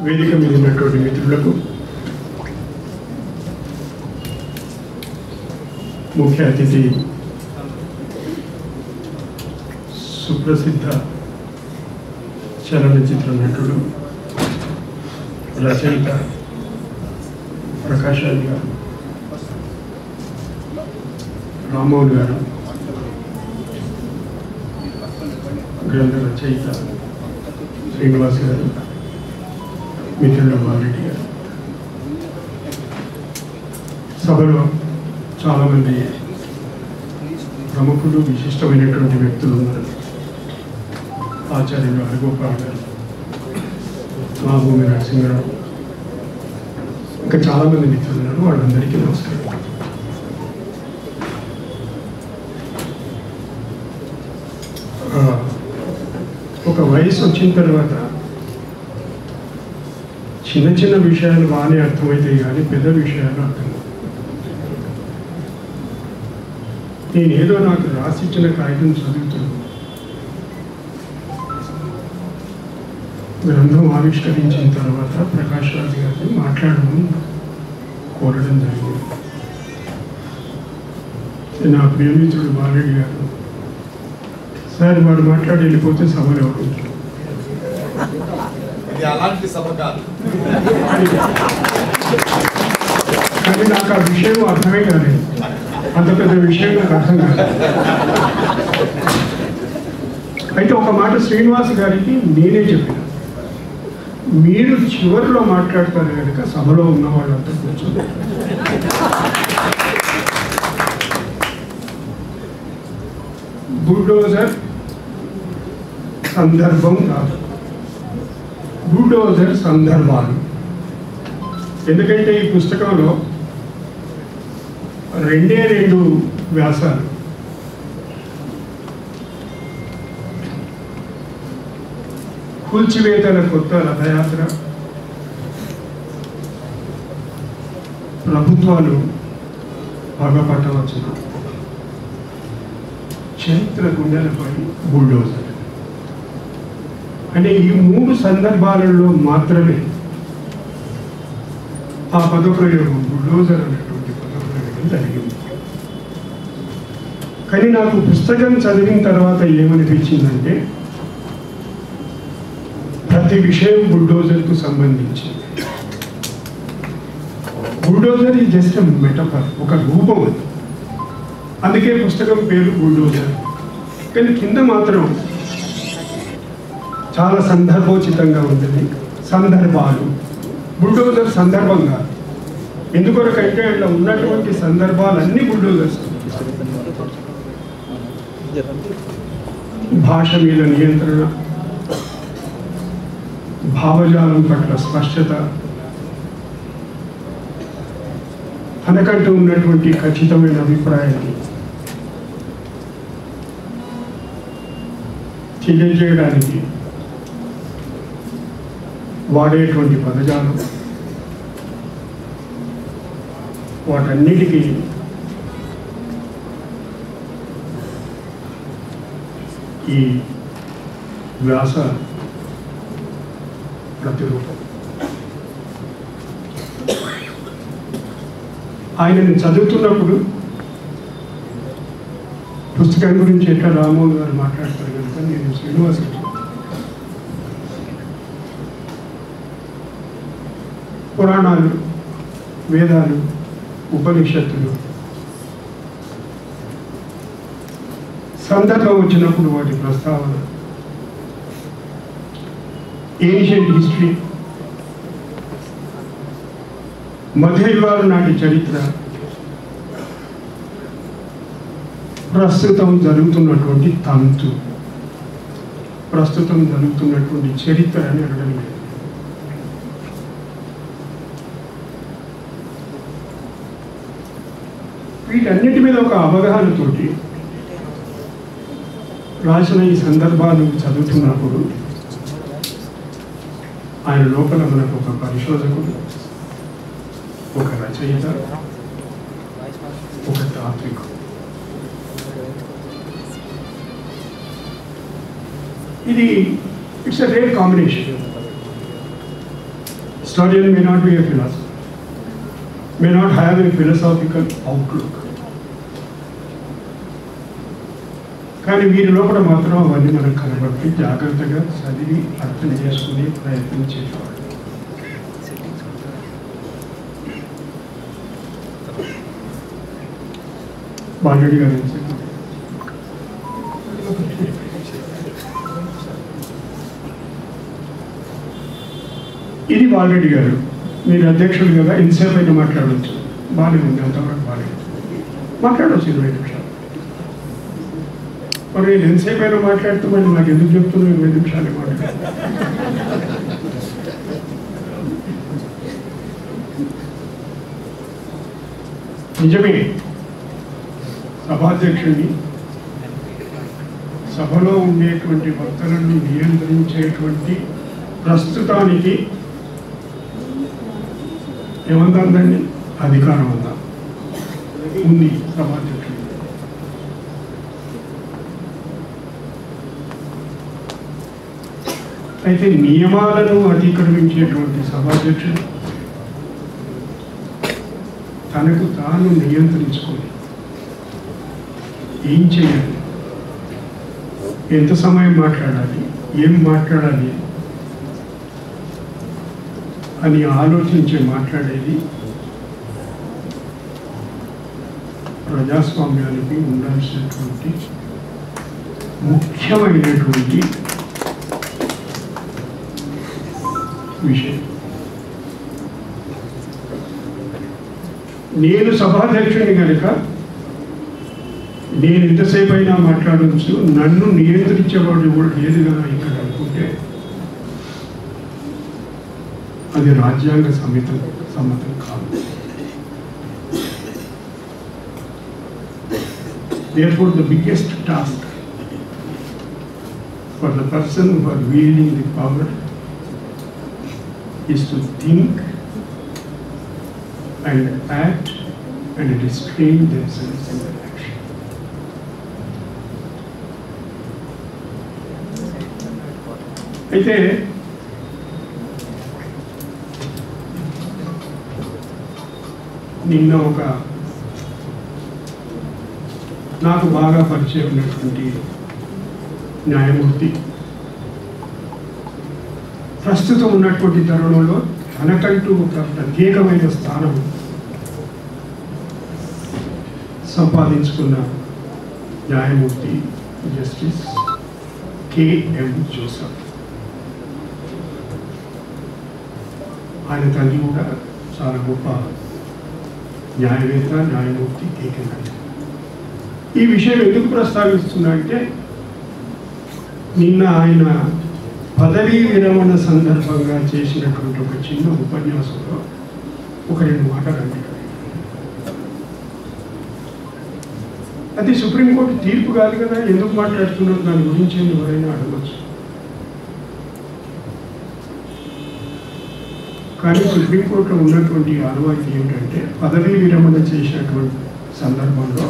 వేదిక మీద ఉన్నటువంటి మిత్రులకు, ముఖ్య అతిథి సుప్రసిద్ధ చలనచిత్ర నటుడు, రచయిత ప్రకాష్ రాజ్ గారు, రామ్మోహన్ గారు, గ్రంథ రచయిత శ్రీనివాస్ గారు, మిత్రులు బాలరెడ్డి గారు, సభలో చాలామంది ప్రముఖులు, విశిష్టమైనటువంటి వ్యక్తులు ఉన్నారు. ఆచార్యులు హరిగోపాల్ గారు, మా భూమి నరసింహరావు, ఇంకా చాలామంది మిత్రులు ఉన్నారు. వాళ్ళందరికీ నమస్కారం. ఒక వయసు వచ్చిన తర్వాత చిన్న చిన్న విషయాలు బాగానే అర్థమవుతాయి, కానీ పెద్ద విషయాలు అర్థం కావు. నేనేదో నాకు రాసిచ్చిన కాగితం చదువుతున్నాను. గ్రంథం ఆవిష్కరించిన తర్వాత ప్రకాష్ రాజ్ గారిని మాట్లాడడం కోరడం జరిగింది. నా ప్రియమిత్రుడు బాలరెడ్డి గారు, సార్ వాడు మాట్లాడి వెళ్ళిపోతే సభలో అలాంటి సభ కాదు, కానీ నాకు ఆ విషయం అర్థమే కాలేదు. అంత పెద్ద విషయం నాకు అర్థం కాదు. అయితే ఒక మాట శ్రీనివాస్ గారికి నేనే చెప్పిన, మీరు చివరిలో మాట్లాడతారు కనుక సభలో ఉన్న వాళ్ళంతా కూర్చొని బుల్డోజర్ సందర్భం కాదు, బుల్డోజర్ సందర్భాలు. ఎందుకంటే ఈ పుస్తకంలో 2 వ్యాసాలు. కూల్చివేతల కొత్త రథయాత్ర, ప్రభుత్వాలు పగపట్టవచ్చున, చరిత్ర గుండెలపై బుల్డోజర్. అంటే ఈ 3 సందర్భాలలో మాత్రమే ఆ పదప్రయోగం బుల్డోజర్ అనేటువంటి పదప్రయోగం జరిగింది. కానీ నాకు పుస్తకం చదివిన తర్వాత ఏమనిపించిందంటే, ప్రతి విషయం బుల్డోజర్కు సంబంధించి. బుల్డోజర్ ఈ జస్ట్ మెటఫర్, ఒక రూపం అది. అందుకే పుస్తకం పేరు బుల్డోజర్. కానీ కింద మాత్రం చాలా సందర్భోచితంగా ఉంటుంది. సందర్భాలు, బుల్డోజర్ సందర్భంగా. ఎందుకొరకంటే అట్లా ఉన్నటువంటి సందర్భాలన్నీ బుల్డోజర్స్. భాష మీద నియంత్రణ, భావజాలం పట్ల స్పష్టత, తనకంటూ ఉన్నటువంటి ఖచ్చితమైన అభిప్రాయాన్ని తెలియజేయడానికి వాడేటువంటి పదజాలం, వాటన్నిటికీ ఈ వ్యాస ప్రతిరూపం. ఆయనని చదువుతున్నప్పుడు పుస్తకం గురించి ఎట్లా రామ్మోహన్ గారు మాట్లాడతారు కనుక నేను శ్రీనివాస్ పురాణాలు, వేదాలు, ఉపనిషత్తులు సందర్భం వచ్చినప్పుడు వాటి ప్రస్తావన, ఏన్షియంట్ హిస్టరీ, మధ్యయుగాల నాటి చరిత్ర, ప్రస్తుతం జరుగుతున్నటువంటి తంతు, ప్రస్తుతం జరుగుతున్నటువంటి చరిత్ర అని అనడం లేదు. వీటన్నిటి మీద ఒక అవగాహనతోటి రాసిన ఈ సందర్భాలు చదువుతున్నప్పుడు ఆయన లోపల మనకు ఒక పరిశోధకుడు, ఒక రచయిత, ఒక తాత్వికుడు. ఇది it's a rare combination. Historian may not be a philosopher, may not have a philosophical outlook. కానీ వీరి లోపల మాత్రం అవన్నీ మనకు కనబట్టి జాగ్రత్తగా చదివి అర్థం చేసుకుని ప్రయత్నం చేసేవాడు. బాలరెడ్డి గారు ఇది బాలరెడ్డి గారు, మీరు అధ్యక్షుడు కదా, ఇంతసేపు అయితే మాట్లాడవచ్చు. బాగానే ఉంది, అంతవరకు బాగాలేదు, మాట్లాడవచ్చు 20 నిమిషాలు. మరి నేను ఎంతసేపు అయినా మాట్లాడుతామని నాకు ఎందుకు చెప్తున్నాను 20 నిమిషాలు మాట్లాడు. నిజమే, సభాధ్యక్షుడిని సభలో ఉండేటువంటి వక్తలను నియంత్రించేటువంటి ప్రస్తుతానికి ఏమందాందండి అధికారం ఉందా ఉంది సభాధ్యక్షుడు. అయితే నియమాలను అతిక్రమించేటువంటి సభాధ్యక్షుడు తనకు తాను నియంత్రించుకొని ఏం చేయాలి, ఎంత సమయం మాట్లాడాలి, ఏం మాట్లాడాలి అని ఆలోచించి మాట్లాడేది ప్రజాస్వామ్యానికి ఉండాల్సినటువంటి ముఖ్యమైనటువంటి విషయం. నేను సభాధ్యక్షుని కనుక నేను ఎంతసేపు అయినా మాట్లాడవచ్చు, నన్ను నియంత్రించేవాడు కూడా లేదు కదా ఇక్కడ అనుకుంటే అది రాజ్యాంగ సమ్మతం కాదు. Therefore, the biggest task for the person who are wielding the power is to think and act and restrain themselves in their action. అయితే నిన్న ఒక నాకు బాగా పరిచయం ఉన్నటువంటి న్యాయమూర్తి ప్రస్తుతం ఉన్నటువంటి తరుణంలో తనకంటూ ఒక ప్రత్యేకమైన స్థానం సంపాదించుకున్న న్యాయమూర్తి జస్టిస్ కెఎం జోసెఫ్. ఆయన తండ్రి కూడా చాలా గొప్ప న్యాయవేత్త, న్యాయమూర్తి కేకే. ఈ విషయం ఎందుకు ప్రస్తావిస్తున్నా అంటే నిన్న ఆయన పదవీ విరమణ సందర్భంగా చేసినటువంటి ఒక చిన్న ఉపన్యాసంలో ఒక 2 మాటలు అంటారు. అది సుప్రీంకోర్టు తీర్పు కాదు కదా, ఎందుకు మాట్లాడుతున్నారు దాని గురించి ఎవరైనా అడగవచ్చు. కానీ సుప్రీంకోర్టులో ఉన్నటువంటి ఆనవాయితీ ఏమిటంటే పదవీ విరమణ చేసినటువంటి సందర్భంలో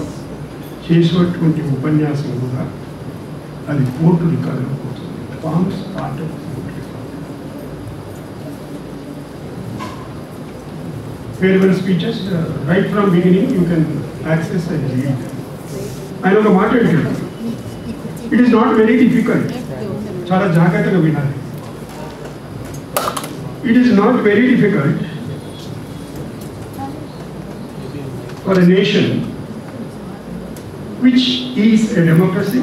చేసినటువంటి ఉపన్యాసం కూడా అది కోర్టు రికార్డులో పోతుంది. Forms part of court record. Farewell speeches right from beginning you can access and read. ఆయన ఒక మాట ఏంటంటే it is not very difficult, చాలా జాగ్రత్తగా వినాలి. It is not very difficult for a nation which is a democracy,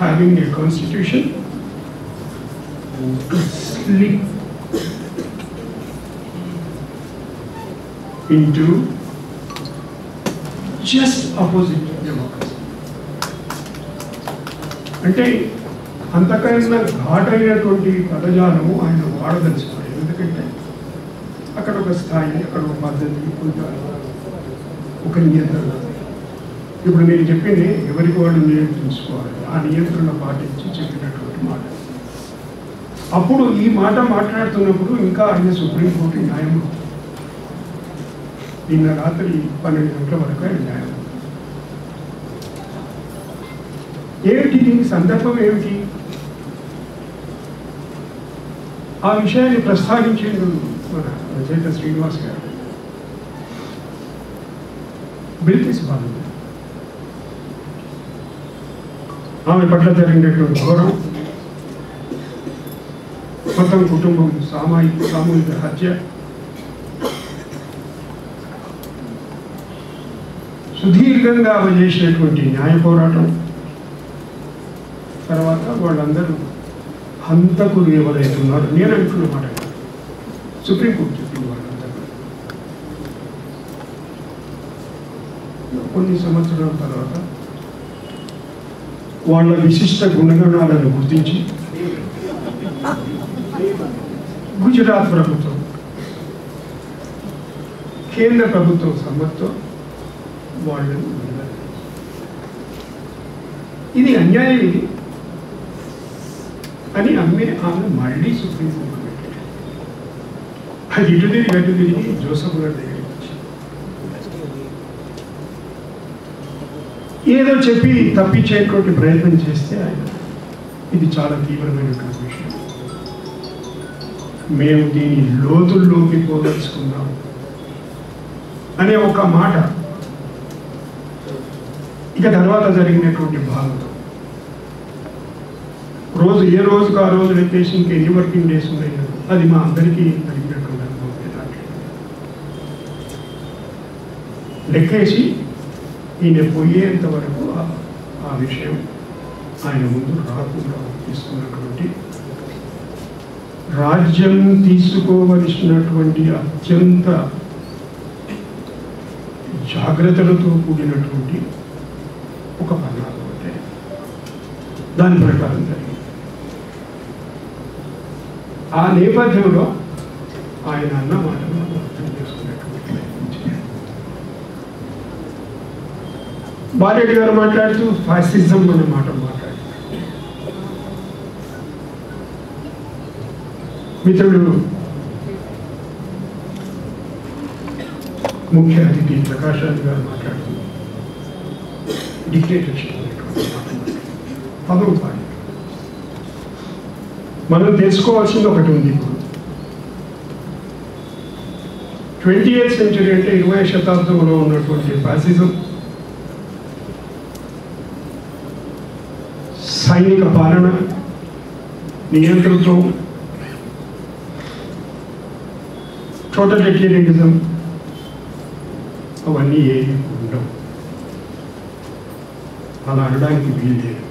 having a constitution, to slip into just opposite democracy. అంటే అంతకన్నా ఘాటైనటువంటి పదజాలము ఆయన వాడదలుచుకోలేదు. ఎందుకంటే అక్కడ ఒక స్థాయి, అక్కడ ఒక పద్ధతి, కొంత ఒక నియంత్రణ. ఇప్పుడు నేను చెప్పింది ఎవరికి వాళ్ళు నియంత్రించుకోవాలి, ఆ నియంత్రణ పాటించి చెప్పినటువంటి మాట. అప్పుడు ఈ మాట మాట్లాడుతున్నప్పుడు ఇంకా ఆయన సుప్రీంకోర్టు న్యాయమూర్తి. నిన్న రాత్రి 12 గంటల వరకు ఆయన న్యాయమూర్తి. ఏమిటి దీనికి సందర్భం ఏమిటి? ఆ విషయాన్ని ప్రస్తావించేందు మన రచయిత శ్రీనివాస్ గారు బిల్కిస్ బాను ఆమె పట్ల జరిగినటువంటి ఘోరం, మొత్తం కుటుంబం సామూహిక హత్య, సుదీర్ఘంగా ఆమె చేసినటువంటి న్యాయ పోరాటం, తర్వాత వాళ్ళందరూ హంతకులు ఎవరైతున్నారు, నేను అంటున్న మాట సుప్రీంకోర్టు చెప్పింది వాళ్ళందరూ. కొన్ని సంవత్సరాల తర్వాత వాళ్ళ విశిష్ట గుణగణాలను గుర్తించి గుజరాత్ ప్రభుత్వం, కేంద్ర ప్రభుత్వం సమ్మతితో వాళ్ళను ఇది అన్యాయం ఇది అని ఆమె మళ్ళీ సుప్రీంకోర్టు పెట్టారు. అది ఇటు తిరిగి జోసఫ్ గారి దగ్గరికి వచ్చి ఏదో చెప్పి తప్పించేటువంటి ప్రయత్నం చేస్తే ఆయన ఇది చాలా తీవ్రమైనటువంటి విషయం, మేము దీని లోతుల్లోకి పోదలుచుకున్నాం అనే ఒక మాట ఇక తర్వాత జరిగినటువంటి భాగంలో రోజు ఏ రోజుకు ఆ రోజు లెక్కేసి ఇంకా ఎన్ని వర్కింగ్ డేస్ ఉన్నాయి అది మా అందరికీ జరిగినటువంటి అనుభవం. లెక్కేసి ఈయన పోయేంత వరకు ఆ విషయం ఆయన ముందు రాకుండా తీసుకున్నటువంటి రాజ్యం తీసుకోవలసినటువంటి అత్యంత జాగ్రత్తలతో కూడినటువంటి ఒక ప్రణాళిక ఉంటే దాని ప్రకారం జరిగింది. ఆ నేపథ్యంలో ఆయన అన్న మాటలు అర్థం చేసుకునేటువంటి బారెడ్డి గారు మాట్లాడుతూ ఫాసిజం అనే మాట మాట్లాడారు. మిత్రుడు ముఖ్య అతిథి ప్రకాష్ రాజ్ గారు మాట్లాడుతూ డిక్టేటర్షిప్ పదవి పాయింట్ మనం తెలుసుకోవాల్సింది ఒకటి ఉంది. ఇప్పుడు 20th సెంచరీ అంటే 20వ శతాబ్దంలో ఉన్నటువంటి ఫాసిజం, సైనిక పాలన, నియంతృత్వం, టోటలిటేరియనిజం అవన్నీ ఏమి ఉండవు. అలా అనడానికి వీలు లేదు.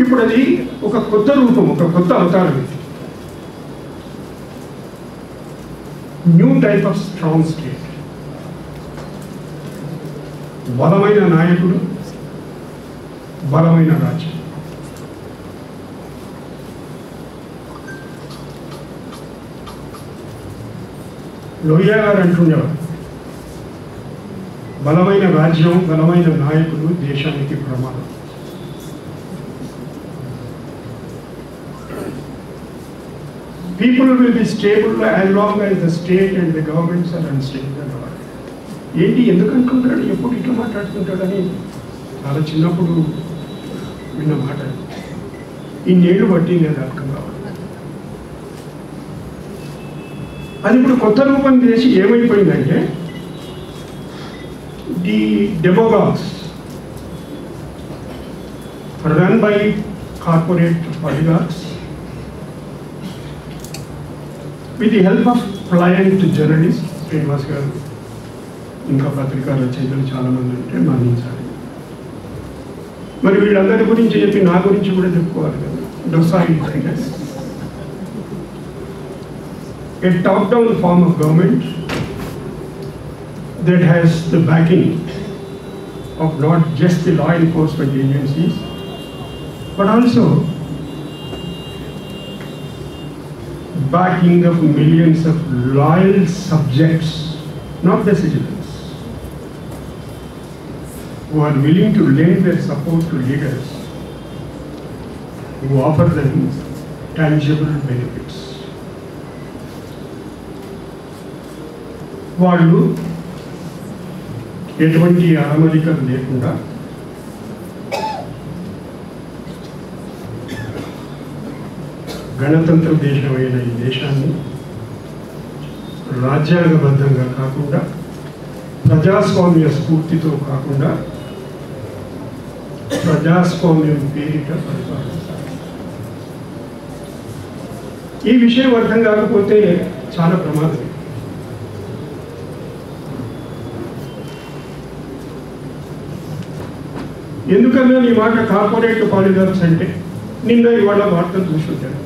ఇప్పుడు అది ఒక కొత్త రూపం, ఒక కొత్త అవతారం. New type of strong state, బలమైన నాయకుడు, బలమైన రాజ్యం. లోహియా గారు అంటుండేవారు, బలమైన రాజ్యం, బలమైన నాయకుడు దేశానికి ప్రమాదం. People will be stable as long as the state and the governments are unstable. ఏంటి ఎందుకు అనుకుంటాడు, ఎప్పుడు ఇట్లా మాట్లాడుతుంటాడని చాలా చిన్నప్పుడు విన్న మాట. ఇన్నేళ్ళు బట్టి నేను అర్థం కావాలి. అది ఇప్పుడు కొత్త రూపం చేసి ఏమైపోయిందంటే the demagogues run by corporate oligarchs with the help of pliant journalists. Srinivas garu ఇంకా పత్రికా రచయితలు చాలామంది ఉంటే మన్నించాలి. మరి వీళ్ళందరి గురించి చెప్పి నా గురించి కూడా చెప్పుకోవాలి కదా. docile figures, a top-down form of government that has the backing of not just the law enforcement agencies but also backing of millions of loyal subjects, not the citizens, who are willing to lend their support to leaders who offer them tangible benefits. వాళ్ళు ఎటువంటి అమరికలు లేకుండా గణతంత్ర దేశమైన ఈ దేశాన్ని రాజ్యాంగబద్ధంగా కాకుండా ప్రజాస్వామ్య స్ఫూర్తితో కాకుండా ప్రజాస్వామ్యం పేరిట పరిపాలించాలి. ఈ విషయం అర్థం కాకపోతే చాలా ప్రమాదం. ఎందుకన్నా ఈ మాట కార్పొరేట్ పాలిగార్స్ అంటే నిన్న ఇవాళ వార్తలు చూస్తుంటారు.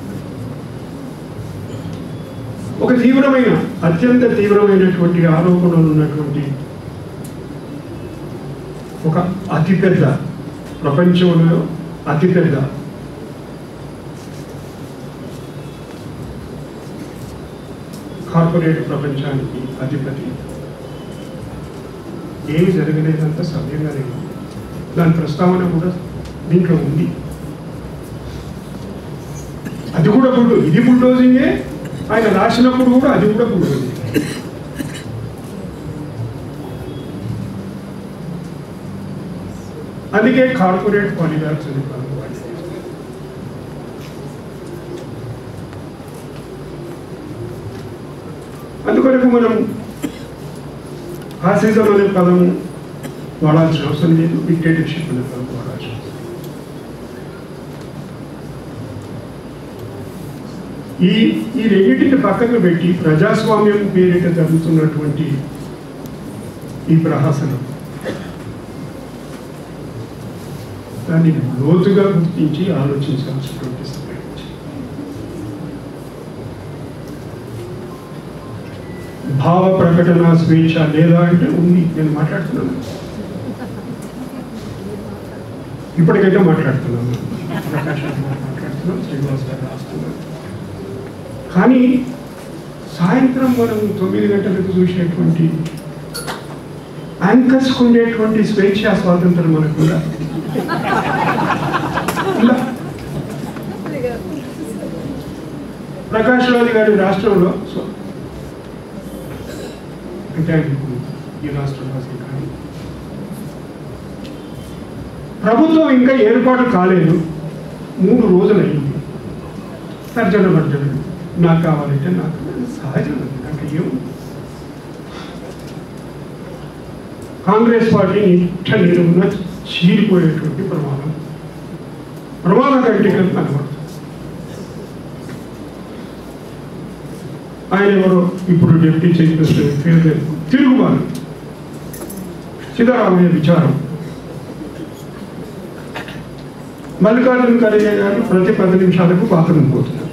ఒక తీవ్రమైన అత్యంత తీవ్రమైనటువంటి ఆరోపణలు ఉన్నటువంటి ఒక అతిపెద్ద ప్రపంచంలో అతిపెద్ద కార్పొరేట్ ప్రపంచానికి అధిపతి ఏమి జరగలేదంత సవ్యంగా లేదు. దాని ప్రస్తావన కూడా దీంట్లో ఉంది. అది కూడా ఇది బుల్డోజింగే. ఆయన రాసినప్పుడు కూడా అది కూడా బుల్డోజింగ్. అందుకే కార్పొరేట్ పాలిగార్స్ అని అందుకొరకు మనం ఫాసిజం అనే పదం వాడాల్సిన అవసరం లేదు, డిక్టేటర్షిప్ అనే పదం వాడాల్సిన అవసరం. ఈ రెండింటిని పక్కన పెట్టి ప్రజాస్వామ్యం పేరిట జరుగుతున్నటువంటి ఈ ప్రహసనం దాన్ని లోతుగా గుర్తించి ఆలోచించాల్సినటువంటి సమయం. భావ ప్రకటన స్వేచ్ఛ లేదా అంటే ఉంది. నేను మాట్లాడుతున్నాను, ఇప్పటికైతే మాట్లాడుతున్నాను, ప్రకాష్ మాట్లాడుతున్నాను, శ్రీనివాస్ గారు రాస్తున్నాను. కానీ సాయంత్రం మనం 9 గంటలకు చూసేటువంటి యాంకర్స్కు ఉండేటువంటి స్వేచ్ఛ స్వాతంత్రం మనకు కూడా ప్రకాష్ రాజు గారి రాష్ట్రంలో అంటే ఈ రాష్ట్రంలో కానీ ప్రభుత్వం ఇంకా ఏర్పాటు కాలేదు, 3 రోజులు అయింది. తర్జన భర్జన, నాకు కావాలంటే నాకు సహజం. అంటే ఏముంది, కాంగ్రెస్ పార్టీ నిట్ట నిలువున చీలిపోయేటువంటి ప్రమాద కంటికలు కనబడుతుంది. ఆయన ఎవరో ఇప్పుడు డిప్యూటీ చీఫ్ మినిస్టర్ పేరు తిరుగుబాటు సిద్ధరామయ్య విచారం. మల్లికార్జున ఖర్గే గారు ప్రతి 10 నిమిషాలకు బాత్రూమ్ పోతున్నారు.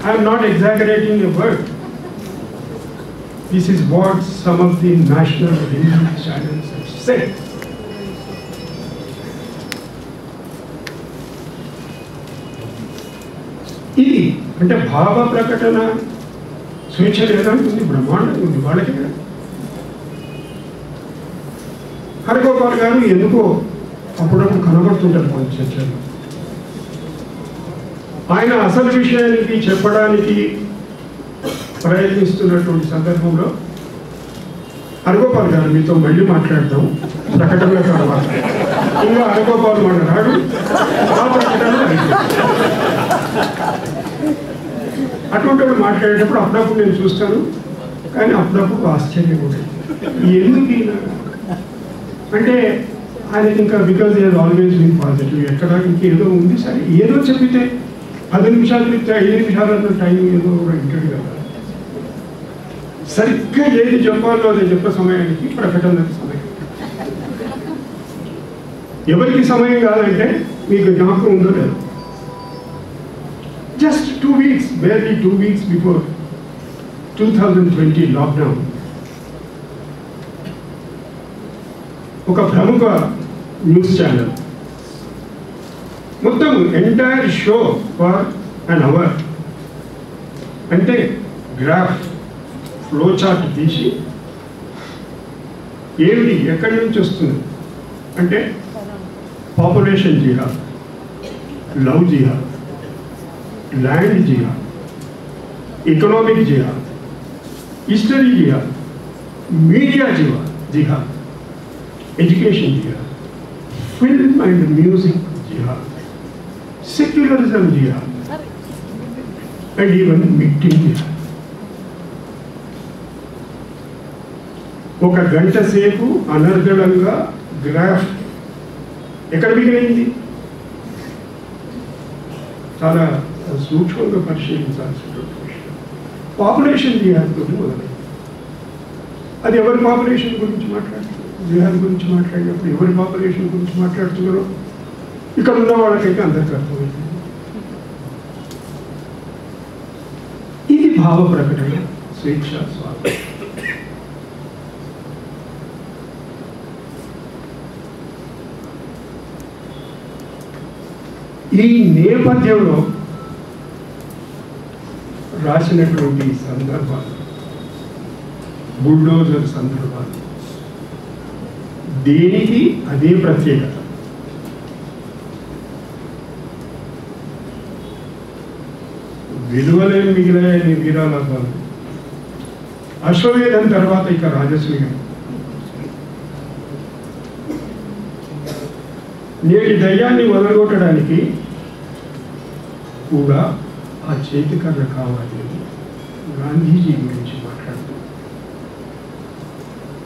I'm not exaggerating a word. This is what some of the national Hindu channels have said. ఇది అంటే భావ ప్రకటన స్వేచ్ఛ లేదంటుంది, బ్రహ్మాండంగా ఉంది వాళ్ళకి. హరిగోపాల్ గారు ఎందుకో అప్పుడప్పుడు కనబడుతుంటారు కొన్ని చర్చల్లో. ఆయన అసలు విషయానికి చెప్పడానికి ప్రయత్నిస్తున్నటువంటి సందర్భంలో హరిగోపాల్ గారు మీతో మళ్ళీ మాట్లాడతాం ప్రకటనల తర్వాత. ఇంకా హరిగోపాల్ మాట్లాడు ఆ ప్రకటన అటువంటి వాళ్ళు మాట్లాడేటప్పుడు అప్పుడప్పుడు నేను చూస్తాను. కానీ అప్పుడప్పుడు ఆశ్చర్యం కూడా ఎందుకు ఈయన అంటే ఆయనకి ఇంకా because is always been positive. ఎక్కడ ఇంకేదో ఉంది, సరే ఏదో చెప్పితే 10 నిమిషాలు చెప్తే 5 నిమిషాల టైం ఏదో ఇంటాడు కదా. సరిగ్గా ఏది చెప్పాలో అది చెప్పే సమయానికి ప్రకటనకి సమయం. ఎవరికి సమయం కాదంటే మీకు జ్ఞాపకం ఉందో లేదు, just 2 weeks, barely 2 weeks before 2020 lockdown ఒక ప్రముఖ న్యూస్ ఛానల్ మొత్తం entire show for an hour అంటే గ్రాఫ్ ఫ్లో చార్ట్ తీసి ఏమిటి ఎక్కడి నుంచి వస్తుంది అంటే population jihad, love jihad, land jihad, economic jihad, history jihad, media jihad, education jihad, film and music jihad, secularism చేయాలి అండ్ ఈవెన్ మీటింగ్ చేయాలి. ఒక గంట సేపు అనర్గళంగా గ్రాఫ్ ఎక్కడ మిగిలింది చాలా సూక్ష్మంగా పరిశీలించాల్సినటువంటి విషయం. పాపులేషన్ జిహాద్తో మొదలైంది. అది ఎవరి పాపులేషన్ గురించి మాట్లాడుతున్నారు? జిహాద్ గురించి మాట్లాడినప్పుడు ఎవరి పాపులేషన్ గురించి మాట్లాడుతున్నారో ఇక్కడ ఉన్న వాళ్ళకైతే అందరికీ అర్థమైంది. ఇది భావ ప్రకటన, స్వేచ్ఛ, స్వాతంత్రం. ఈ నేపథ్యంలో రాసినటువంటి సందర్భాలు, బుల్డోజర్ సందర్భాలు, దేనికి అదే ప్రత్యేకత. విలువలేని మిగిలిన వీరాలాభాలు. అశ్వమేధం తర్వాత ఇక రాజస్వీయం. నేటి దయ్యాన్ని వదలగొట్టడానికి కూడా ఆ చేతికర్ర కావాలి అని గాంధీజీ గురించి మాట్లాడుతుంది.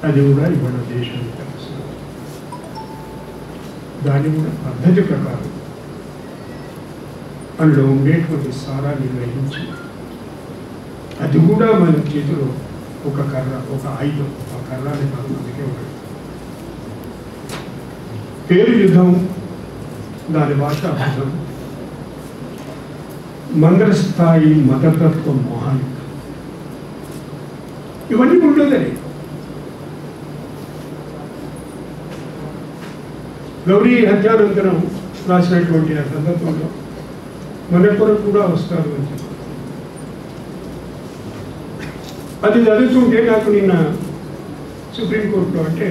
అది కూడా ఇవాళ దేశానికి తెలుసు. దాన్ని కూడా పద్ధతి ప్రకారం అందులో ఉండేటువంటి సారాన్ని గ్రహించి అది కూడా మన చేతిలో ఒక కర్ర, ఒక ఆయుధం. ఆ కర్రని మనం అందుకే ఉండదు. పేరు యుద్ధం, దాని భాష అర్థం, మందరస్థాయి మతతత్వ మహాయుద్ధం, ఇవన్నీ ఉండదని. గౌరీ హత్యానంతరం రాసినటువంటి ఆ సందర్భంలో మన కొరకు కూడా వస్తారు అని చెప్పి అది చదువుతుంటే నాకు నిన్న సుప్రీంకోర్టులో అంటే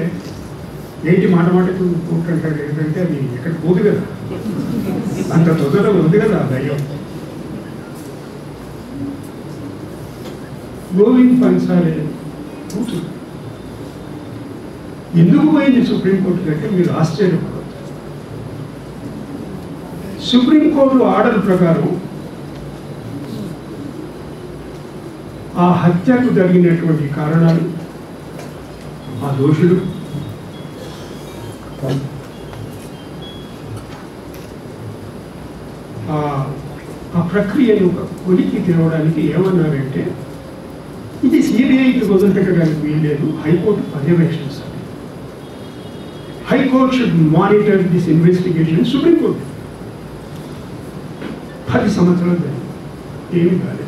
ఏంటి మాట మాటకు కోర్టు అంటాడు ఏంటంటే అది ఎక్కడ పోదు కదా, అంత తొందర ఉంది కదా ఆ దయ్యం. గోవింద్ పన్సాలే కూతురు ఎందుకు పోయింది సుప్రీంకోర్టు కంటే మీరు ఆశ్చర్యపడవచ్చు. సుప్రీంకోర్టు ఆర్డర్ ప్రకారం ఆ హత్యకు జరిగినటువంటి కారణాలు, ఆ దోషులు, ఆ ప్రక్రియను ఒక కొలికి తెరవడానికి ఏమన్నారంటే ఇది సిబిఐకి వదిలిపెట్టడానికి వీల్లేదు, హైకోర్టు పర్యవేక్షించాలి. High court should monitor this investigation. Supreme court 10 సంవత్సరాలు జరిగింది, ఏమి కాలేదు.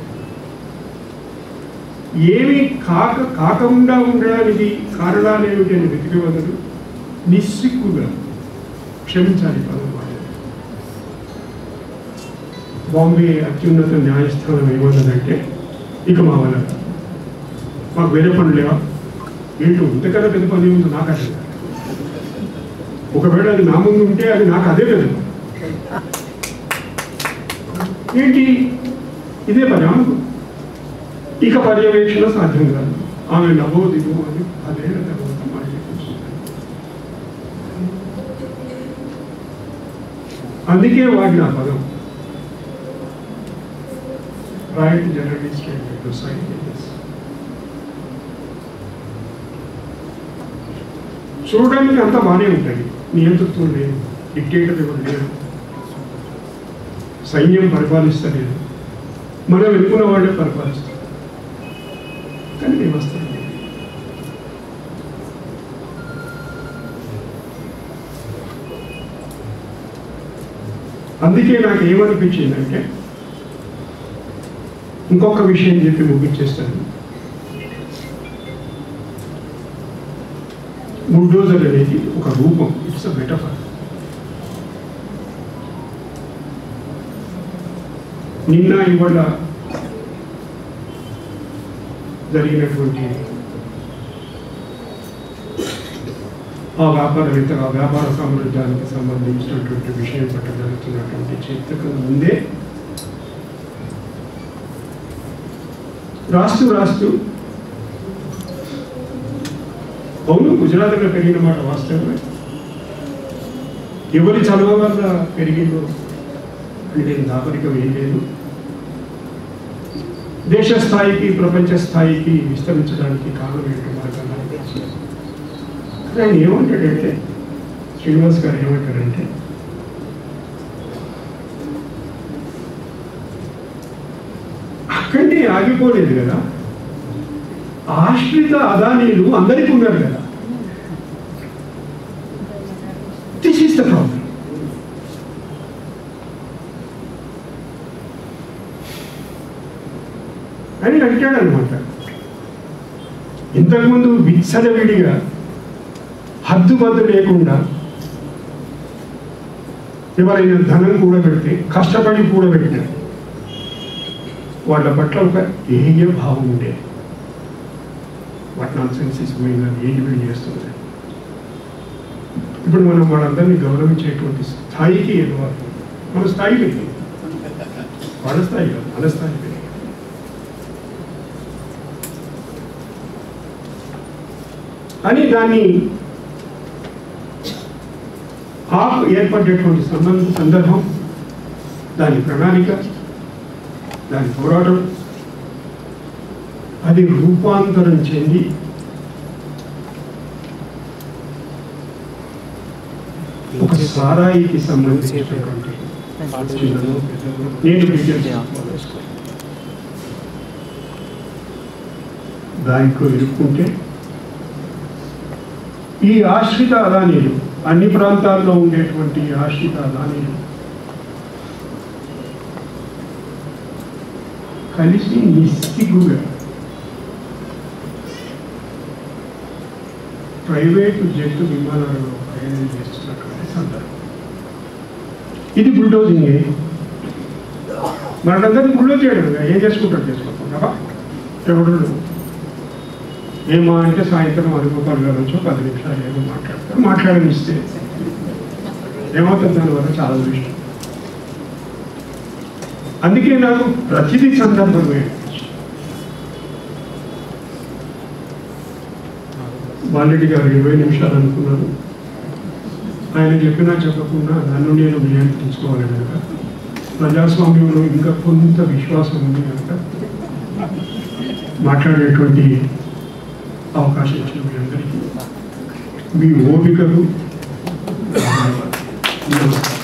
ఏమి కాకుండా ఉండడానికి కారణాలు ఏమిటి అని వెతికి వదలు నిస్సిగ్గుగా క్షమించాలి పదం వాడారు. బాంబే అత్యున్నత న్యాయస్థానం ఏమన్నదంటే ఇక మా వల్ల మాకు వేరే పనులు లేవా ఏంటో, ఇంతకన్నా పెద్ద పని ఏముందో నాకు అదే. ఒకవేళ అది నా ముందు ఉంటే అది నాకు అదే పెద్ద ఏంటి, ఇదే పని ఆమెకు. ఇక పర్యవేక్షణ సాధ్యం కాదు. ఆమె నవోదిగో అని 10 ఏళ్ల తర్వాత మాట్లాడుతుంది. అందుకే వాడిన పదం రైట్ జర్నలిస్ట్ అండ్ సొసైటీ. చూడడానికి అంతా బాగానే ఉంటుంది, నియంతృత్వం లేదు, డిక్టేటర్ ఎవరు లేరు, సైన్యం పరిపాలిస్తలేదు, మనం ఎన్నుకున్న వాళ్ళే పరిపాలిస్తారు. కానీ వ్యవస్థ అందుకే నాకు ఏమనిపించిందంటే ఇంకొక విషయం చెప్పి ముగించేస్తాను. బుల్డోజర్ అనేది ఒక రూపం, ఇట్స్ అ మెటఫర్. నిన్న ఇవాళ జరిగినటువంటి ఆ వ్యాపారవేత్తగా వ్యాపార సామ్రాజ్యానికి సంబంధించినటువంటి విషయం పట్ల జరుగుతున్నటువంటి చర్చకు ముందే రాస్తూ అవును గుజరాత్లో పెరిగిన మాట వాస్తవమే. ఎవరి చలవ వల్ల పెరిగిందో అంటే దాపరికం ఏం లేదు. దేశ స్థాయికి ప్రపంచ స్థాయికి విస్తరించడానికి కారణం ఏంటో మనకన్నా ఆయన ఏమంటాడంటే, శ్రీనివాస్ గారు ఏమంటాడంటే, అక్కడే ఆగిపోలేదు కదా, ఆశ్రిత అదానీలు అందరికీ ఉన్నారు కదా. This is the problem. అని అంటాడు అనమాట. ఇంతకుముందు విచ్చలవిడిగా హద్దుబద్దు లేకుండా ఎవరైనా ధనం కూడబెడితే, కష్టపడి కూడబెట్టిన వాళ్ళ పట్ల ఒక ఏయ భావం ఉండేది. What non sense is going on, ఏంటి వీళ్ళు చేస్తుంది. ఇప్పుడు మనం వాళ్ళందరినీ గౌరవించేటువంటి స్థాయికి ఎదురు మన స్థాయి పెరిగింది. వాళ్ళ స్థాయి కాదు, మన స్థాయి పెరిగింది. అని దాన్ని ఏర్పడేటువంటి సందర్భం, దాని ప్రణాళిక, దాని పోరాటం, అది రూపాంతరం చెంది ఒక సారాయికి సంబంధించినటువంటి దాంట్లో ఇరుక్కుంటే ఈ ఆశ్రిత అదానీలు, అన్ని ప్రాంతాల్లో ఉండేటువంటి ఆశ్రిత అదానీలు కలిసి నిస్సిగ్గుగా ప్రైవేటు జెట్ విమానాలలో ప్రయాణం చేస్తున్నటువంటి సందర్భం. ఇది బుల్డోజింగ్. మనందరినీ బుల్డోజ్ చేయడం, ఏం చేసుకుంటారు చేసుకోకుండా ఎవడు ఏమో అంటే సాయంత్రం 10 రూపాయల నుంచో 10 నిమిషాలు ఏమో మాట్లాడతారు. మాట్లాడనిస్తే ఏమవుతుంది, దానివల్ల చాలా దృష్టి. అందుకే నాకు ప్రతిదీ సందర్భమే. బాలరెడ్డి గారు 20 నిమిషాలు అనుకున్నారు. ఆయన చెప్పినా చెప్పకుండా నన్ను నేను నియంత్రించుకోవాలి కనుక, ప్రజాస్వామ్యంలో ఇంకా కొంత విశ్వాసం ఉంది కనుక మాట్లాడేటువంటి అవకాశం ఇచ్చిన మీ అందరికీ మీ ఓపికలు నమస్కారం.